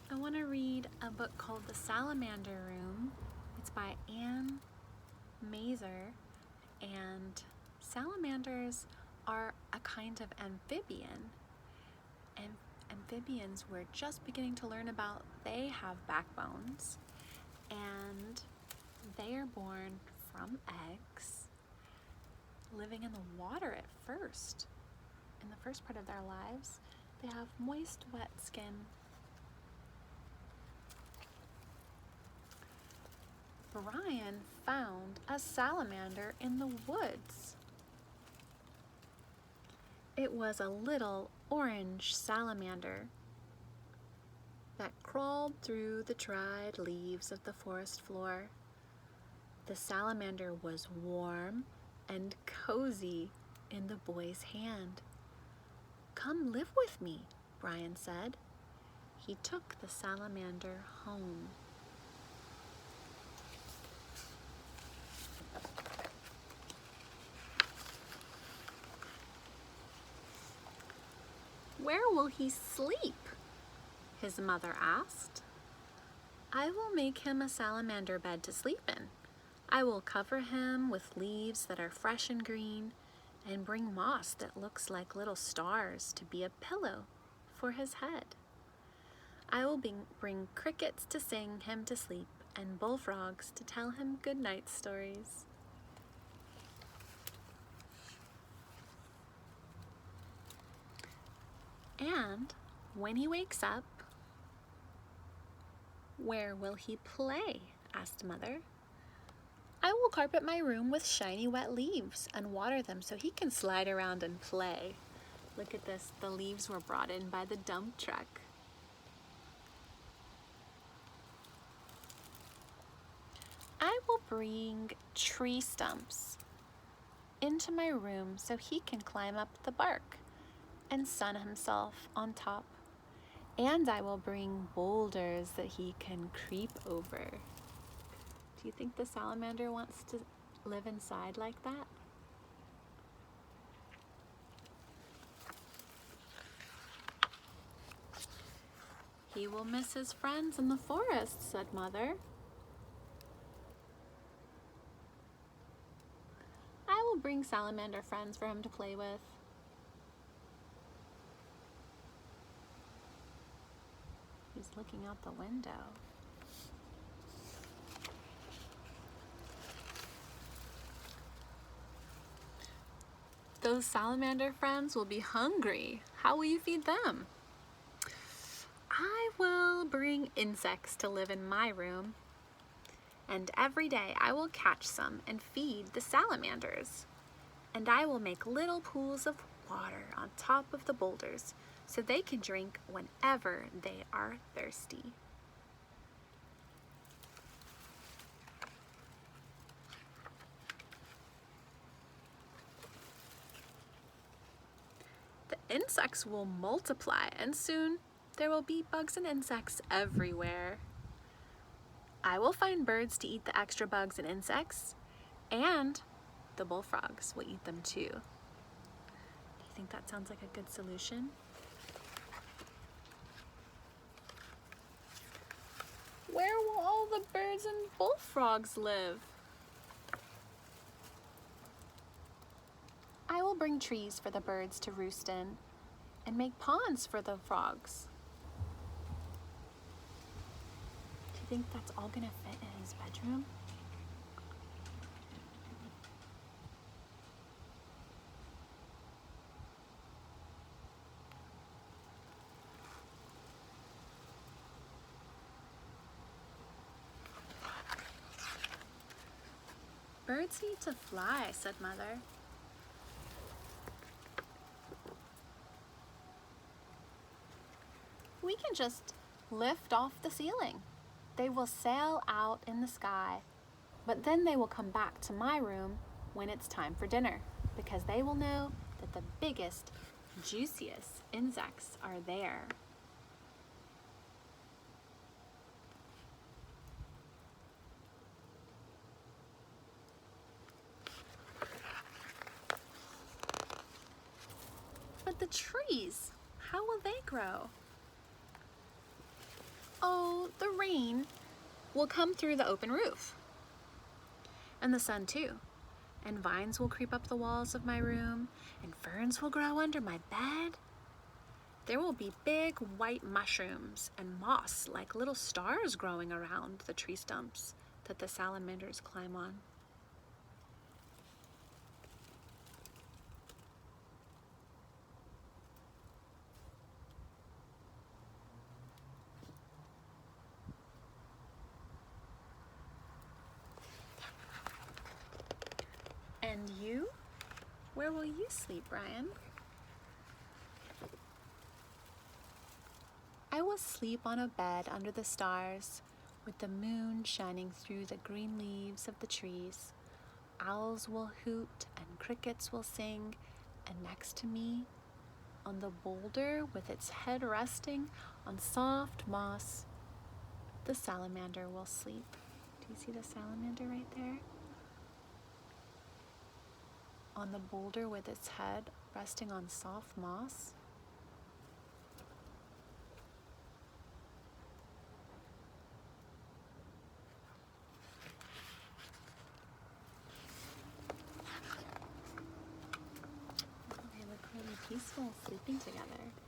I want to read a book called The Salamander Room. It's by Anne Mazer, and salamanders are a kind of amphibian. And amphibians we're just beginning to learn about. They have backbones, and they are born from eggs, living in the water at first. In the first part of their lives, they have moist, wet skin. Brian found a salamander in the woods. It was a little orange salamander that crawled through the dried leaves of the forest floor. The salamander was warm and cozy in the boy's hand. "Come live with me," Brian said. He took the salamander home. "Where will he sleep?" his mother asked. "I will make him a salamander bed to sleep in. I will cover him with leaves that are fresh and green and bring moss that looks like little stars to be a pillow for his head. I will bring crickets to sing him to sleep and bullfrogs to tell him good night stories." "And when he wakes up, where will he play?" asked Mother. "I will carpet my room with shiny wet leaves and water them so he can slide around and play." Look at this, the leaves were brought in by the dump truck. "I will bring tree stumps into my room so he can climb up the bark and sun himself on top. And I will bring boulders that he can creep over." Do you think the salamander wants to live inside like that? "He will miss his friends in the forest," said Mother. "I will bring salamander friends for him to play with." He's looking out the window. "Those salamander friends will be hungry. How will you feed them?" "I will bring insects to live in my room, and every day I will catch some and feed the salamanders. And I will make little pools of water on top of the boulders so they can drink whenever they are thirsty." "The insects will multiply, and soon there will be bugs and insects everywhere. I will find birds to eat the extra bugs and insects, and the bullfrogs will eat them too." Do you think that sounds like a good solution? "Where will all the birds and bullfrogs live?" "I will bring trees for the birds to roost in and make ponds for the frogs." Do you think that's all gonna fit in his bedroom? "Birds need to fly," said Mother. "We can just lift off the ceiling. They will sail out in the sky, but then they will come back to my room when it's time for dinner, because they will know that the biggest, juiciest insects are there." "But the trees, how will they grow?" will come through the open roof. And the sun too. And vines will creep up the walls of my room, and ferns will grow under my bed. There will be big white mushrooms and moss like little stars growing around the tree stumps that the salamanders climb on. And you? Where will you sleep, Brian? I will sleep on a bed under the stars, with the moon shining through the green leaves of the trees. Owls will hoot and crickets will sing, and next to me, on the boulder with its head resting on soft moss, the salamander will sleep. Do you see the salamander right there? On the boulder with its head resting on soft moss. They look really peaceful sleeping together.